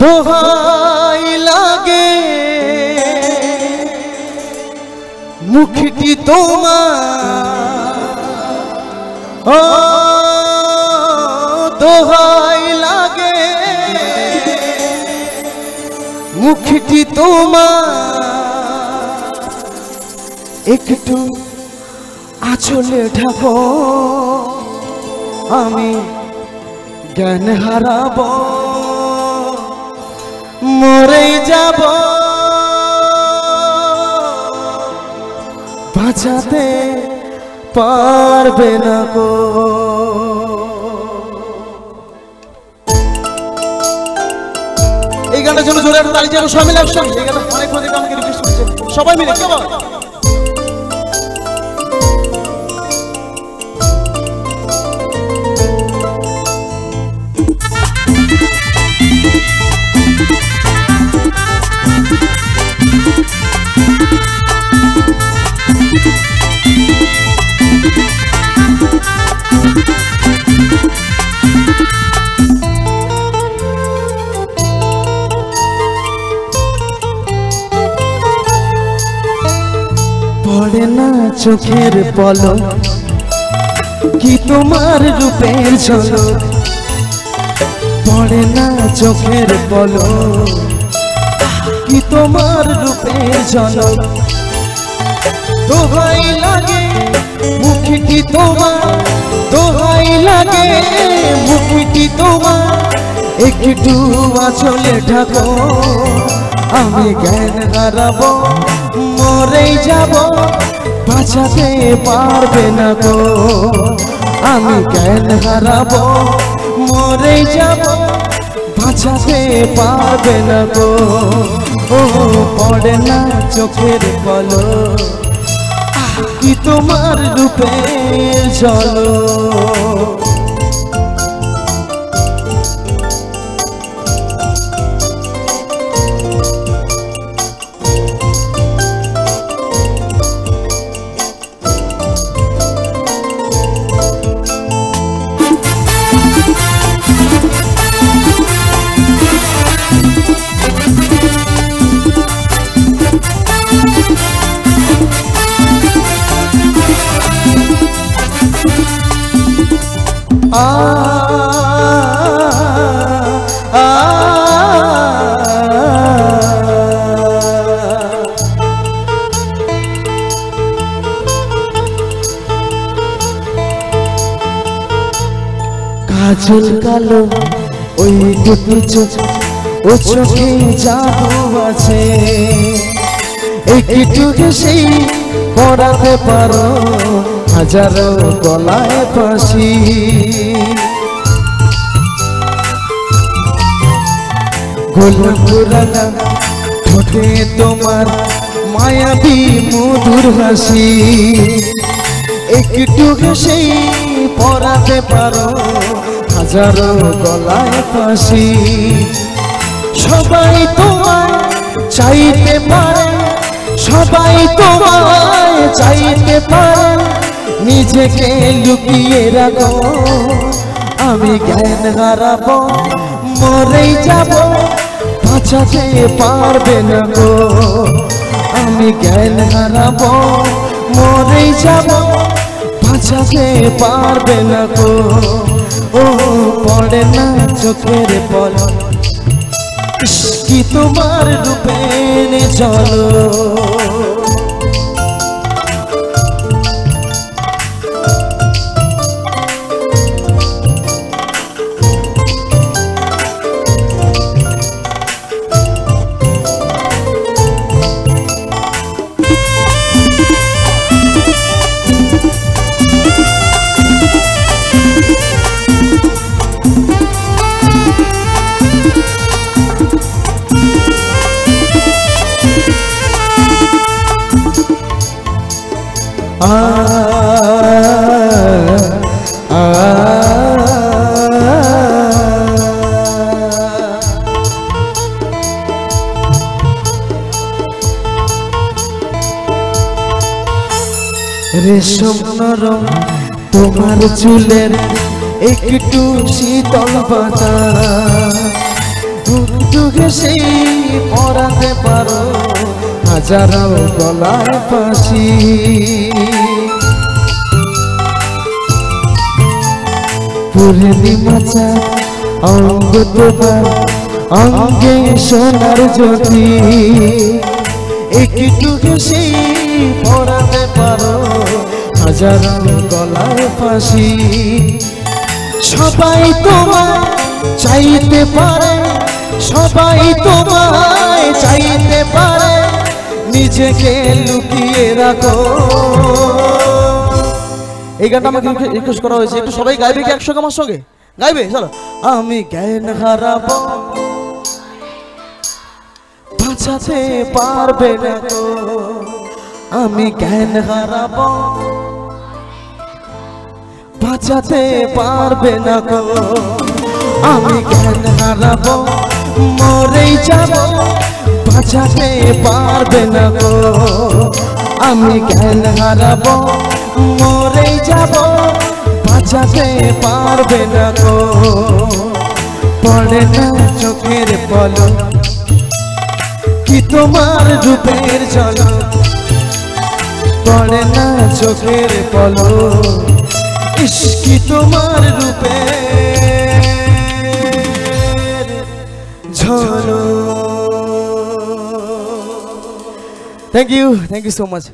দোহাই লাগে মুখটি তোমার, ও দোহাই লাগে মুখটি তোমার, একটু আঁচলে ঢাকো, আমি জ্ঞান হারাবো, মরে যাব, বাঁচাতে পারবে না গো। এই গানটার জন্য জোরে একটা তালি চালাও সবাই মিলে একসঙ্গে। এই গানটা অনেক আমাকে রিকোয়েস্ট করেছে, সবাই মিলে কেমন? পড়ে না চোখের পলক কি তোমার রূপের ঝলক, পড়ে না চোখের পলক কি তোমার রূপের ঝলক, দোহাই লাগে মুখটি তোমার, দোহাই লাগে মুখটি তোমার, একটু আঁচলে ঢাকো, আমি জ্ঞান হারাবো, মরে যাব, বাঁচাতে পারবে না গো, আমি জ্ঞান হারাবো, মরে যাব, বাঁচাতে পারবে না গো। ও পড়ে না চোখের পলক কি তোমার রূপের ঝলক। কাজল কালো ওই দুটি চোখ, ও চোখে জাদু আছে, একটু সেই পড়াতে পারো হাজারো গলায় ফাঁসি, গোলাপ পুরানা ঠোঁটে তোমার মায়াবী মধুর হাসি, একটু সেই পড়াতে পারো হাজারো গলায় ফাঁসি, সবাই তোমায় চাইতে পারে, সবাই তোমায় চাইতে পারে, নিজেকে লুকিয়ে রাখো, আমি জ্ঞান হারাবো, মরে যাব, বাঁচাতে পারবে না গো, আমি জ্ঞান হারাবো, মরে যাব, বাঁচাতে পারবে না গো। ও পড়ে না চোখের পলক কি তোমার রূপের ঝলক। রেশম নরম তোমার চুলের একটু শীতল বাতাস, টুকে সেই পরাতে পারো হাজারো গলায় ফাঁসি। পূর্ণিমা চাঁদ অঙ্গ তোমার অঙ্গে সোনার জ্যোতি, একটুকে সেই পরাতে পারো হাজারো গলায় ফাঁসি। সবাই তোমায় চাইতে পারে, সবাই তোমায় চাইতে পারে, নিজেকে লুকিয়ে রাখো। এই গানটা আমাকে রিকোয়েস্ট করা হয়েছে, একটু সবাই গাইবে কি একসঙ্গে আমার সঙ্গে? গাইবে? চলো। আমি জ্ঞান হারাবো বাঁচাতে পারবে না গো, আমি জ্ঞান হারাবো বাঁচাতে পারবে না গো, আমি জ্ঞান হারাবো মরেই যাব বাঁচাতে পারবে না গো, আমি জ্ঞান হারাবো মরেই যাব বাঁচাতে পারবে না গো। পড়ে না চোখের পলক কি তোমার রূপের ঝলক, পড়ে না চোখের পলক ইস কি তোমার রূপের ঝলক। Thank you so much.